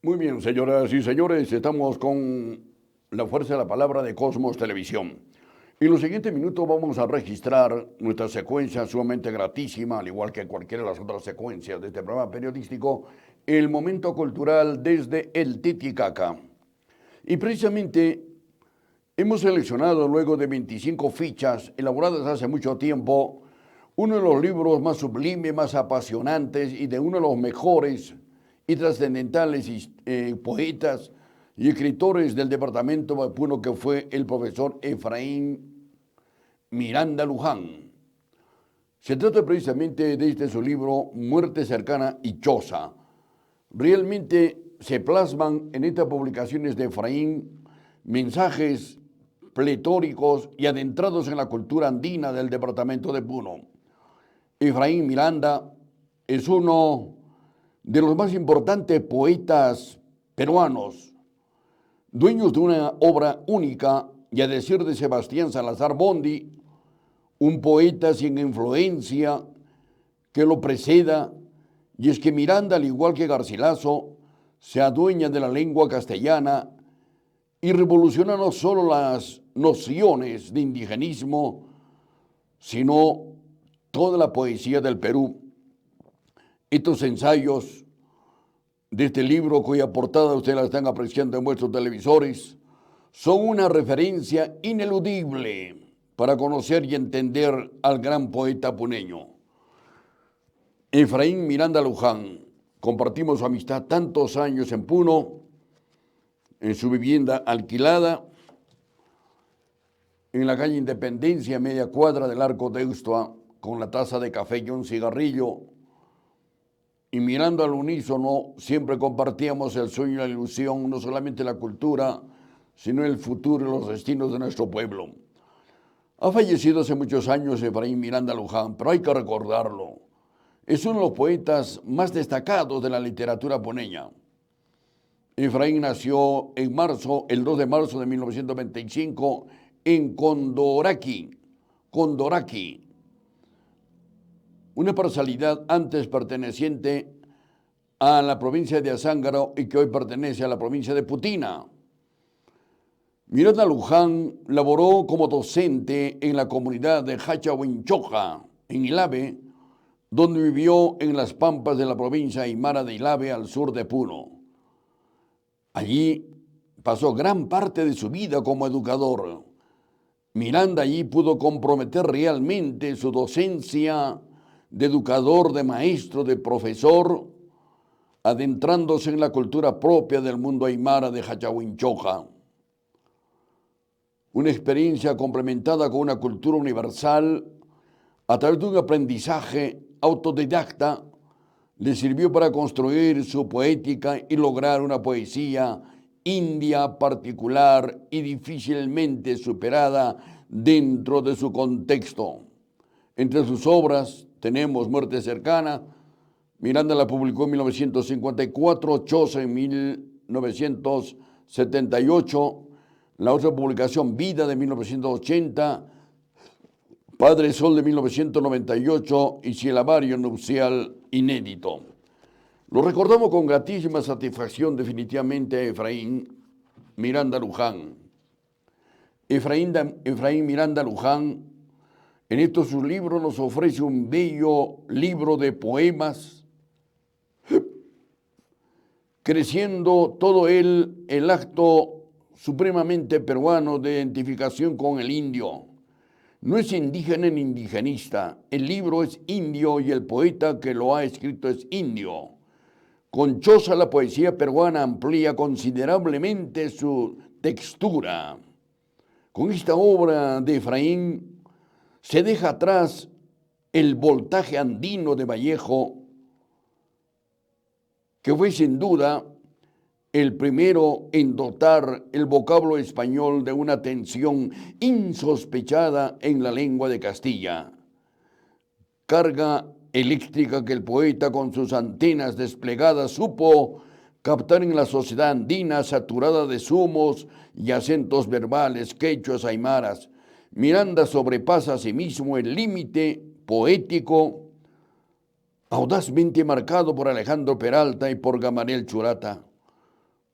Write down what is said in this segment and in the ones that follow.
Muy bien, señoras y señores, estamos con la fuerza de la palabra de Cosmos Televisión. En los siguientes minutos vamos a registrar nuestra secuencia sumamente gratísima, al igual que cualquiera de las otras secuencias de este programa periodístico, el momento cultural desde el Titicaca. Y precisamente hemos seleccionado, luego de 25 fichas elaboradas hace mucho tiempo, uno de los libros más sublimes, más apasionantes y de uno de los mejores y trascendentales poetas y escritores del departamento de Puno, que fue el profesor Efraín Miranda Luján. Se trata precisamente de su libro Muerte cercana y choza. Realmente se plasman en estas publicaciones de Efraín mensajes pletóricos y adentrados en la cultura andina del departamento de Puno. Efraín Miranda es uno de los más importantes poetas peruanos, dueños de una obra única, y a decir de Sebastián Salazar Bondi, un poeta sin influencia que lo preceda, y es que Miranda, al igual que Garcilaso, se adueña de la lengua castellana y revoluciona no solo las nociones de indigenismo, sino toda la poesía del Perú. Estos ensayos de este libro, cuya portada ustedes la están apreciando en vuestros televisores, son una referencia ineludible para conocer y entender al gran poeta puneño. Efraín Miranda Luján, compartimos su amistad tantos años en Puno, en su vivienda alquilada, en la calle Independencia, media cuadra del Arco de Ustua, con la taza de café y un cigarrillo, y mirando al unísono, siempre compartíamos el sueño y la ilusión, no solamente la cultura, sino el futuro y los destinos de nuestro pueblo. Ha fallecido hace muchos años Efraín Miranda Luján, pero hay que recordarlo. Es uno de los poetas más destacados de la literatura puneña. Efraín nació en marzo, el 2 de marzo de 1925, en Condoraqui, una parcialidad antes perteneciente a la provincia de Azángaro y que hoy pertenece a la provincia de Putina. Miranda Luján laboró como docente en la comunidad de Hachahuinchoja, en Ilave, donde vivió en las pampas de la provincia aymara de Ilave, al sur de Puno. Allí pasó gran parte de su vida como educador. Miranda allí pudo comprometer realmente su docencia de educador, de maestro, de profesor, adentrándose en la cultura propia del mundo aymara de Hachahuinchoja. Una experiencia complementada con una cultura universal a través de un aprendizaje autodidacta le sirvió para construir su poética y lograr una poesía india, particular y difícilmente superada dentro de su contexto. Entre sus obras tenemos Muerte cercana. Miranda la publicó en 1954, Choza en 1978, la otra publicación Vida de 1980, Padre Sol de 1998 y Silabario nupcial inédito. Lo recordamos con gratísima satisfacción definitivamente a Efraín Miranda Luján. Efraín Miranda Luján, en estos sus libros, nos ofrece un bello libro de poemas, creciendo todo el acto supremamente peruano de identificación con el indio. No es indígena ni indigenista, el libro es indio y el poeta que lo ha escrito es indio. Con Choza la poesía peruana amplía considerablemente su textura. Con esta obra de Efraín se deja atrás el voltaje andino de Vallejo, que fue sin duda el primero en dotar el vocablo español de una tensión insospechada en la lengua de Castilla. Carga eléctrica que el poeta con sus antenas desplegadas supo captar en la sociedad andina saturada de zumos y acentos verbales, quechuas, aymaras. Miranda sobrepasa asimismo el límite poético audazmente marcado por Alejandro Peralta y por Gamaliel Churata.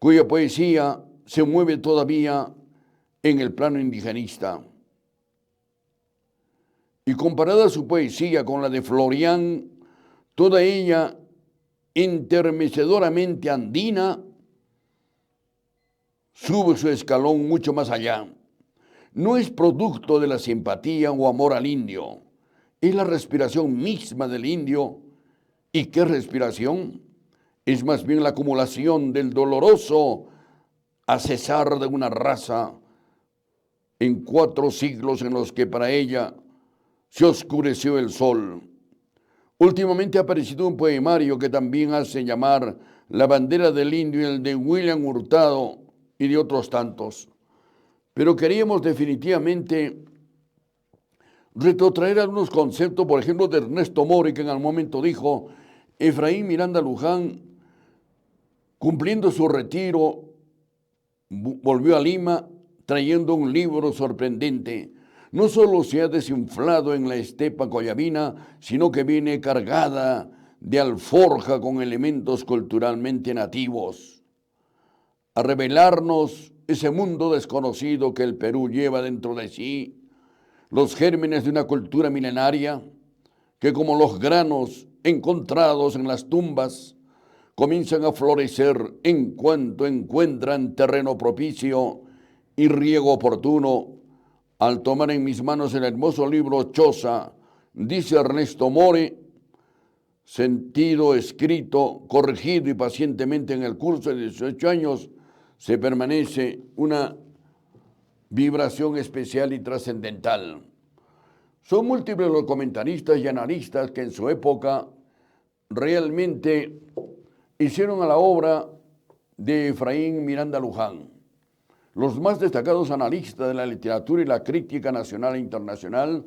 cuya poesía se mueve todavía en el plano indigenista. Y comparada su poesía con la de Florián, toda ella enternecedoramente andina, sube su escalón mucho más allá. No es producto de la simpatía o amor al indio, es la respiración misma del indio. ¿Y qué respiración? Es más bien la acumulación del doloroso acesar de una raza en 4 siglos en los que para ella se oscureció el sol. Últimamente ha aparecido un poemario que también hace llamar La bandera del indio, y el de William Hurtado y de otros tantos. Pero queríamos definitivamente retrotraer algunos conceptos, por ejemplo, de Ernesto Mori, que en algún momento dijo: Efraín Miranda Luján, cumpliendo su retiro, volvió a Lima trayendo un libro sorprendente. No solo se ha desinflado en la estepa coyabina, sino que viene cargada de alforja con elementos culturalmente nativos, a revelarnos ese mundo desconocido que el Perú lleva dentro de sí, los gérmenes de una cultura milenaria que, como los granos encontrados en las tumbas, comienzan a florecer en cuanto encuentran terreno propicio y riego oportuno. Al tomar en mis manos el hermoso libro Choza, dice Ernesto Mori, sentido, escrito, corregido y pacientemente en el curso de 18 años, se permanece una vibración especial y trascendental. Son múltiples los comentaristas y analistas que en su época realmente hicieron a la obra de Efraín Miranda Luján. Los más destacados analistas de la literatura y la crítica nacional e internacional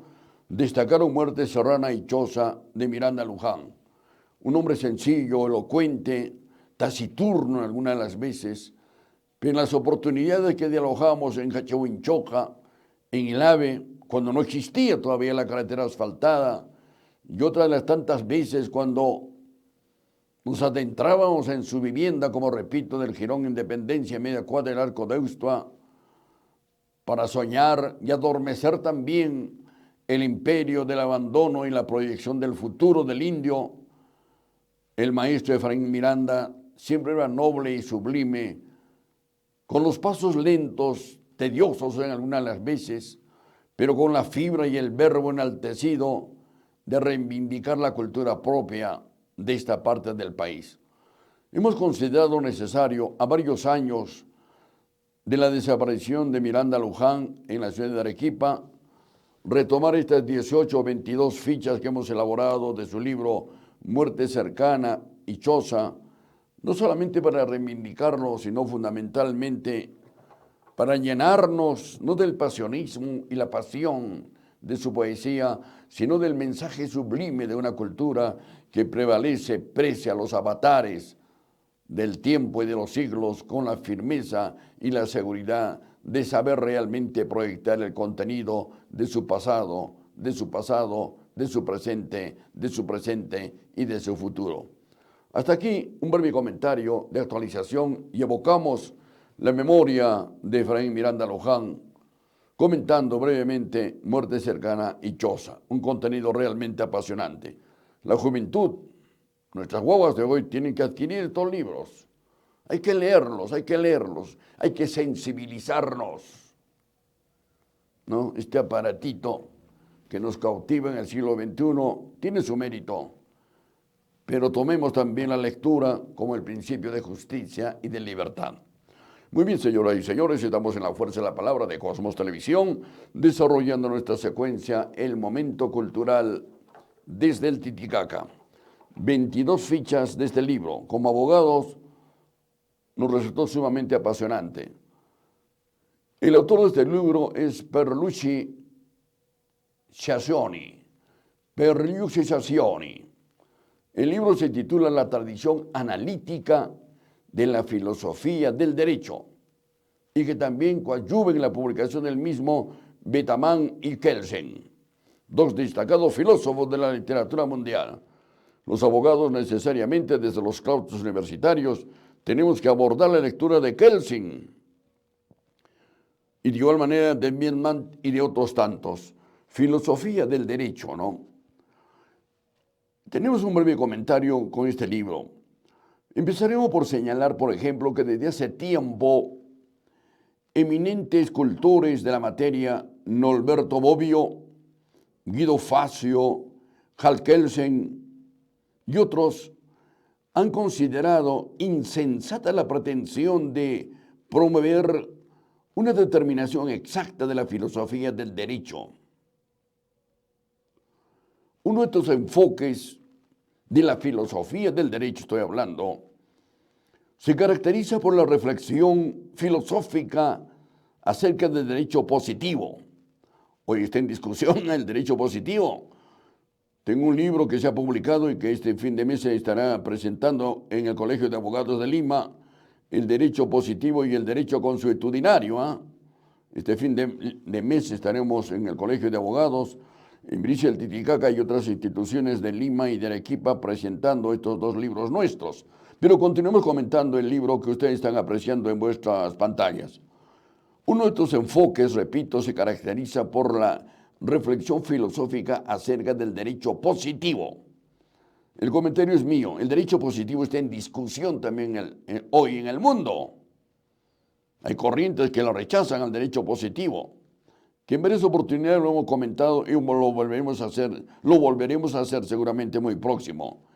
destacaron Muerte Serrana y Choza de Miranda Luján. Un hombre sencillo, elocuente, taciturno algunas de las veces, pero en las oportunidades que dialogamos en Cachahuinchoca, en el AVE, cuando no existía todavía la carretera asfaltada, y otras de las tantas veces cuando nos adentrábamos en su vivienda, como repito, del Jirón Independencia, media cuadra del Arco de Ustua, para soñar y adormecer también el imperio del abandono y la proyección del futuro del indio, el maestro Efraín Miranda siempre era noble y sublime, con los pasos lentos, tediosos en algunas de las veces, pero con la fibra y el verbo enaltecido de reivindicar la cultura propia de esta parte del país. Hemos considerado necesario, a varios años de la desaparición de Miranda Luján en la ciudad de Arequipa, retomar estas 18 o 22 fichas que hemos elaborado de su libro Muerte Cercana y Choza, no solamente para reivindicarlo, sino fundamentalmente para llenarnos no del pasionismo y la pasión de su poesía, sino del mensaje sublime de una cultura que prevalece pese a los avatares del tiempo y de los siglos, con la firmeza y la seguridad de saber realmente proyectar el contenido de su pasado, de su presente y de su futuro. Hasta aquí un breve comentario de actualización y evocamos la memoria de Efraín Miranda Luján, comentando brevemente Muerte Cercana y Choza, un contenido realmente apasionante. La juventud, nuestras guaguas de hoy tienen que adquirir estos libros. Hay que leerlos, hay que sensibilizarnos, ¿no? Este aparatito que nos cautiva en el siglo XXI tiene su mérito, pero tomemos también la lectura como el principio de justicia y de libertad. Muy bien, señoras y señores, estamos en la fuerza de la palabra de Cosmos Televisión, desarrollando nuestra secuencia El Momento Cultural desde el Titicaca. 22 fichas de este libro. Como abogados nos resultó sumamente apasionante. El autor de este libro es Pierluigi Sciascioni. El libro se titula La tradición analítica de la filosofía del derecho, y que también coadyuva en la publicación del mismo Betaman y Kelsen, dos destacados filósofos de la literatura mundial. Los abogados necesariamente desde los claustros universitarios tenemos que abordar la lectura de Kelsen y de igual manera de Mietman y de otros tantos. Filosofía del derecho, ¿no? Tenemos un breve comentario con este libro. Empezaremos por señalar, por ejemplo, que desde hace tiempo eminentes cultores de la materia, Norberto Bobbio, Guido Fazio, Hal Kelsen y otros, han considerado insensata la pretensión de promover una determinación exacta de la filosofía del derecho. Uno de estos enfoques de la filosofía del derecho, estoy hablando, se caracteriza por la reflexión filosófica acerca del derecho positivo. Hoy está en discusión el derecho positivo. Tengo un libro que se ha publicado y que este fin de mes se estará presentando en el Colegio de Abogados de Lima, el derecho positivo y el derecho consuetudinario. Este fin de mes estaremos en el Colegio de Abogados, en Brisa del Titicaca y otras instituciones de Lima y de Arequipa presentando estos dos libros nuestros. Pero continuemos comentando el libro que ustedes están apreciando en vuestras pantallas. Uno de estos enfoques, repito, se caracteriza por la reflexión filosófica acerca del derecho positivo. El comentario es mío. El derecho positivo está en discusión también hoy en el mundo. Hay corrientes que lo rechazan al derecho positivo, que en varias oportunidades lo hemos comentado y lo volveremos a hacer seguramente muy próximo.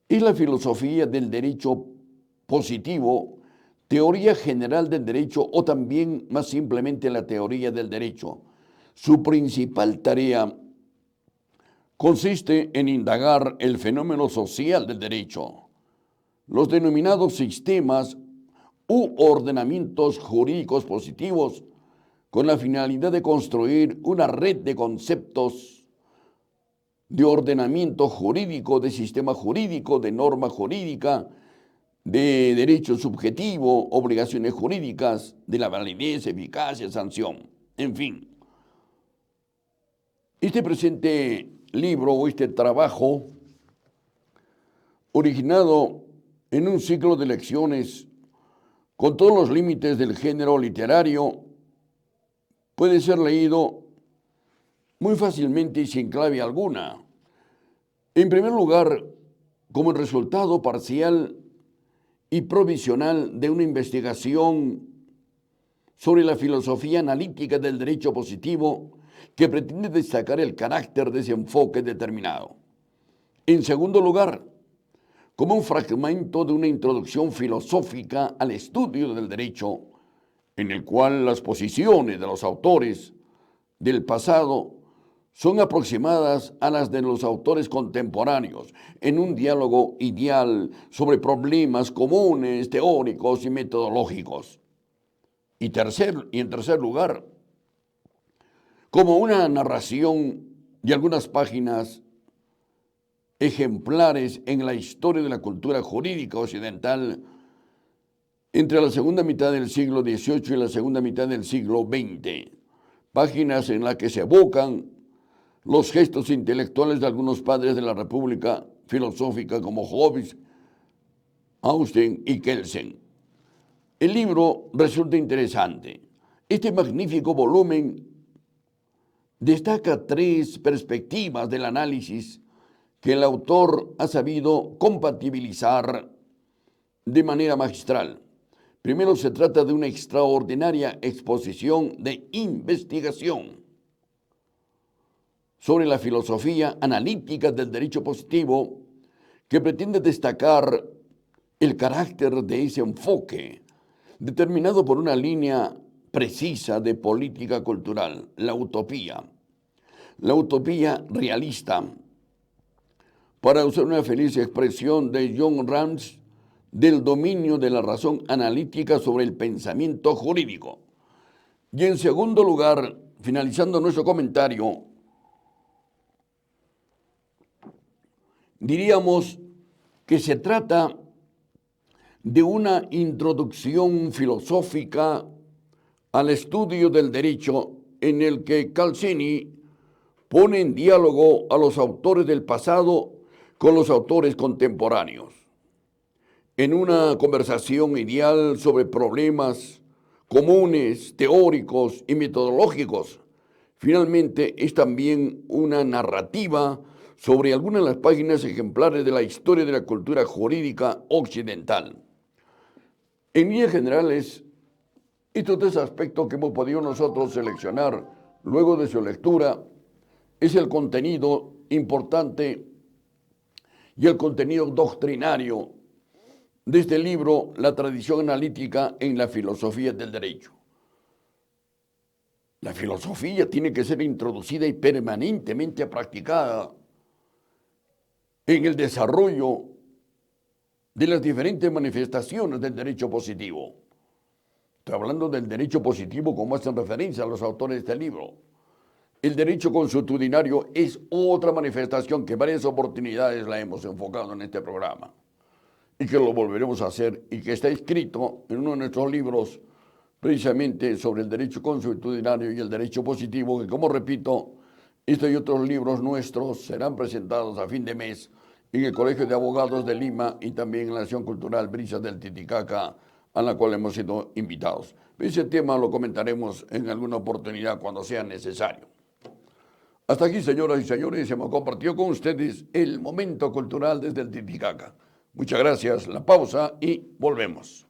Es la filosofía del derecho positivo, teoría general del derecho o también más simplemente la teoría del derecho. Su principal tarea consiste en indagar el fenómeno social del derecho, los denominados sistemas u ordenamientos jurídicos positivos, con la finalidad de construir una red de conceptos de ordenamiento jurídico, de sistema jurídico, de norma jurídica, de derecho subjetivo, obligaciones jurídicas, de la validez, eficacia, sanción, en fin. Este presente libro o este trabajo, originado en un ciclo de lecciones con todos los límites del género literario, puede ser leído muy fácilmente y sin clave alguna. En primer lugar, como el resultado parcial y provisional de una investigación sobre la filosofía analítica del derecho positivo que pretende destacar el carácter de ese enfoque determinado. En segundo lugar, como un fragmento de una introducción filosófica al estudio del derecho, en el cual las posiciones de los autores del pasado son aproximadas a las de los autores contemporáneos, en un diálogo ideal sobre problemas comunes, teóricos y metodológicos. Y en tercer lugar, como una narración de algunas páginas ejemplares en la historia de la cultura jurídica occidental entre la segunda mitad del siglo XVIII y la segunda mitad del siglo XX, páginas en las que se evocan los gestos intelectuales de algunos padres de la República filosófica como Hobbes, Austin y Kelsen. El libro resulta interesante. Este magnífico volumen destaca tres perspectivas del análisis que el autor ha sabido compatibilizar de manera magistral. Primero, se trata de una extraordinaria exposición de investigación sobre la filosofía analítica del derecho positivo que pretende destacar el carácter de ese enfoque, determinado por una línea precisa de política cultural, la utopía realista, para usar una feliz expresión de John Rawls, del dominio de la razón analítica sobre el pensamiento jurídico. Y en segundo lugar, finalizando nuestro comentario, diríamos que se trata de una introducción filosófica al estudio del derecho en el que Calzini pone en diálogo a los autores del pasado con los autores contemporáneos. en una conversación ideal sobre problemas comunes, teóricos y metodológicos. Finalmente, es también una narrativa sobre algunas de las páginas ejemplares de la historia de la cultura jurídica occidental. En líneas generales, estos tres aspectos que hemos podido nosotros seleccionar luego de su lectura es el contenido importante y el contenido doctrinario de este libro, La tradición analítica en la filosofía del derecho. La filosofía tiene que ser introducida y permanentemente practicada en el desarrollo de las diferentes manifestaciones del derecho positivo. Estoy hablando del derecho positivo como hacen referencia a los autores de este libro. El derecho consuetudinario es otra manifestación que varias oportunidades la hemos enfocado en este programa y que lo volveremos a hacer y que está escrito en uno de nuestros libros precisamente sobre el derecho consuetudinario y el derecho positivo, que como repito, este y otros libros nuestros serán presentados a fin de mes en el Colegio de Abogados de Lima y también en la Acción Cultural Brisas del Titicaca, a la cual hemos sido invitados. Ese tema lo comentaremos en alguna oportunidad cuando sea necesario. Hasta aquí, señoras y señores, hemos compartido con ustedes el momento cultural desde el Titicaca. Muchas gracias, la pausa y volvemos.